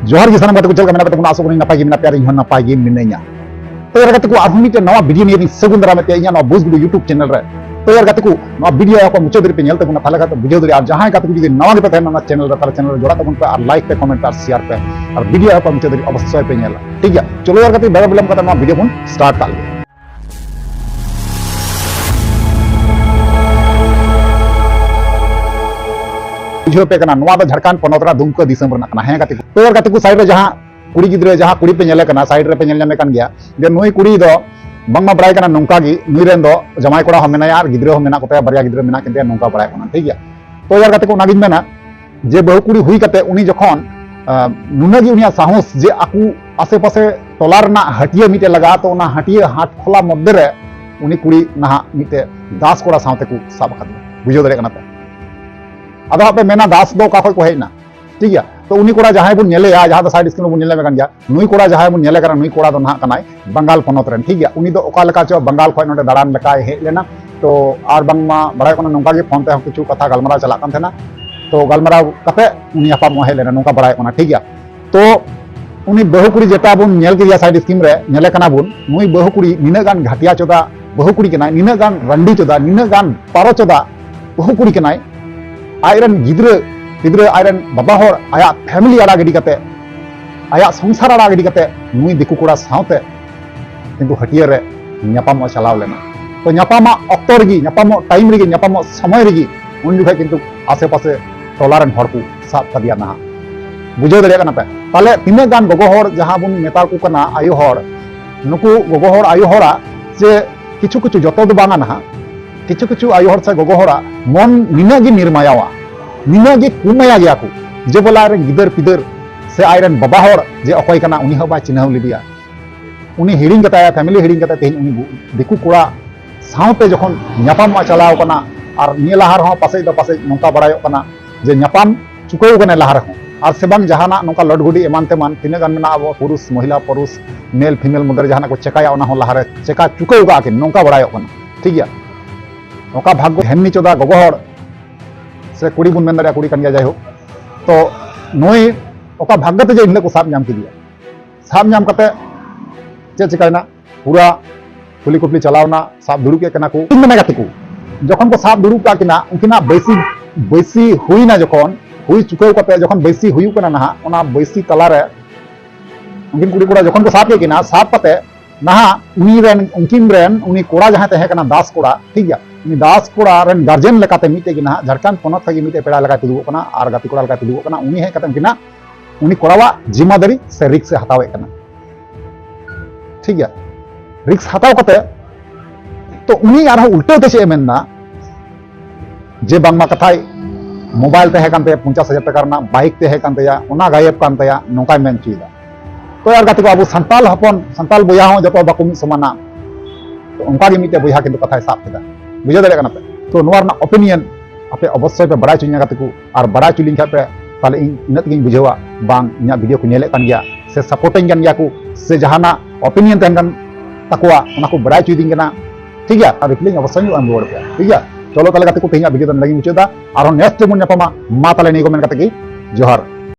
जोहार की सानम गाते को चलका मेना कते आसो करी नपाय गे मेना प्यार इन नपाय गे मिनैया तो यार गाते को आधुनिक मिटे नवा वीडियो निये सगुन दारा मेते इया नवा बुज वीडियो यूट्यूब चैनल रे तो यार गाते को नवा वीडियो को मुचो दरी पे नेल तबुना थाले गाते बुझे दरी और जहां गाते को जुदी नवा गे पे तहना चैनल रे तार चैनल जोड़ा तबुन पे और लाइक पे कमेंट और शेयर पे और वीडियो को मुचो दरी अवश्य पे नेला ठीक है चलो यार गाते बड़ा बिलम कते नवा वीडियो बन स्टार्ट कर ले बुझे पे कना नवा झारखंड पनोतरा दुमका दिसम रना कना है गाते को तो यार गाते को साइड रे जहां कुड़ी गिद्रे जहां कुड़ी पे नेले कना साइड रे पे नेल नामे कान गया जे नोई कुड़ी दो बंगमा बड़ाई कना नोंका गी नुई रेन दो जमाई कोड़ा हो मेना यार गिद्रे हो मेना कोते बारिया गिद्रे मेना किनते नोंका बड़ाई कोना ठीक है तो यार गाते को नागिन मेना जे बहु कुड़ी हुई कते उनी जखन नुनागी उनिया साहस जे आकू आसे पासे टोला रना हटिया मिटे लगा तो ना हटिया हाट खोला मध्य रे उनी कुड़ी नहा मिटे दास कोड़ा सावते को साब खद बुझो दरे कना पे अदा पे मेना दास दो का को हेना ठीक है तो उनी कोड़ा जहां बुन नेले या जहां साइड स्क्रीन बुन नेले में गया नुई कोड़ा जहां बुन नेले करा नुई कोड़ा तो ना कनाय बंगाल पनोत रेन ठीक है उनी दो ओका लका चो बंगाल खय नोडे दाड़ान लका हे लेना तो आर बंगमा बड़ाय कोना नोंका गे फोन पे हम किछु कथा गलमरा चला कान थेना तो गलमरा कते उनी आपा मोहे लेना नोंका बड़ाय कोना ठीक है तो उनी बहु कुड़ी जेटा बुन नेल के साइड स्क्रीन रे नेले कना बुन नुई बहु कुड़ी निना गान घाटिया चोदा बहु कुड़ी कनाय निना गान रंडी चोदा निना गान पारो चोदा बहु कुड़ी कनाय आयरन गिद्रे गिद्रे आयरन बाबा होर आया फैमिली आड़ा गिडी कते आया संसार आड़ा गिडी कते नुई दिकु कोड़ा सावते किंतु हटिया रे न्यापाम चलाव लेना तो न्यापामा ऑक्टो रगी न्यापाम टाइम रगी न्यापाम समय रगी उन जुगे किंतु आसे पासे टोलारन हर को साब कदिया ना बुझो दरिया कना पे ताले तिने गान गोगो होर जहां बुन मेता को कना आयु होर नुकु गोगो होर आयु होरा जे किछु किछु जतो दो बांगा ना किछु किछु आयु होर से गोगो होरा मन निनागी निर्मायावा निनागी कुमाया गया को जे बोला रे गिदर पिदर से आयरन बाबा होर जे अकय कना उनी हो बा चिन्हाव लिदिया उनी हिडिंग कता फैमिली हिडिंग कता तेन उनी दिकु कोड़ा सावते जखन न्यापाम चलाव कना और निये लाहार हो पासे दो पासे नोंका बड़ायो कना जे न्यापाम चुकाव कना लाहार हो और से बांग जहाना नोंका लडगुडी एमान तेमान तिने गान मेना अब पुरुष महिला पुरुष मेल फीमेल मदर जहाना को चेकाया ओना हो लाहार चेका चुकाव का के नोंका बड़ायो कना ठीक है नोका भाग्य हेमनी चोदा गोगो होर से कुड़ी बुन मेन दारिया कुड़ी कन गया जाय हो तो नोई ओका भाग्य ते जे इनले को साब नाम किदिया साब नाम कते चे चिकायना पूरा कुली कुपली चलावना साब दुरुक के कना को मेना गाते को जखन को साब दुरुक का किना उनकिना बैसी हुईना जखन हुई चुकाव कते जखन बैसी हुयु कना ना ओना बैसी तला रे उनकिन कुड़ी कोड़ा जखन को साब के किना साब कते ना उनी रेन उनकिन रेन उनी कोड़ा जहां तहे कना दास कोड़ा ठीक है उनी दास कोड़ा रेन गार्जियन लेकाते मिटे कि ना झारखंड पनत थगी मिटे पेड़ा लगा तिदुगो कना आर गाती कोड़ा लगा तिदुगो कना उनी हे कते किना उनी कोड़ावा जिम्मेदारी से रिक्स से हतावे कना ठीक है रिक्स हताव कते तो उनी आर उल्टे ते छे मेनना जे बांगमा कथाय मोबाइल तहे कानते 50,000 टाका रना बाइक तहे कानते या ओना गायब कानते या नोकाय मेन चीदा तो यार गाती को अब संताल हपन संताल बोया हो जतो बाको मि समाना तो उनका गे मिटे बोया किंतु कथाय साब केदा बुझे दरे कना पे तो नोवा रना ओपिनियन आपे अवश्य पे बड़ा चुनिया गाते को और बड़ा चुलिंग खा पे ताले इनत गिन बुझेवा बांग इना वीडियो को नेले कान गया से सपोर्टिंग कान गया को से जहाना ओपिनियन तहन कान तकवा उना को बड़ा चुदिंग कना ठीक है और रिप्लाई अवश्य नु अनरोड पे ठीक है चलो ताले गाते को तेहिया वीडियो तन लगी मुचेदा और नेक्स्ट मन नेपामा मा ताले नहीं कमेंट गाते की जोहार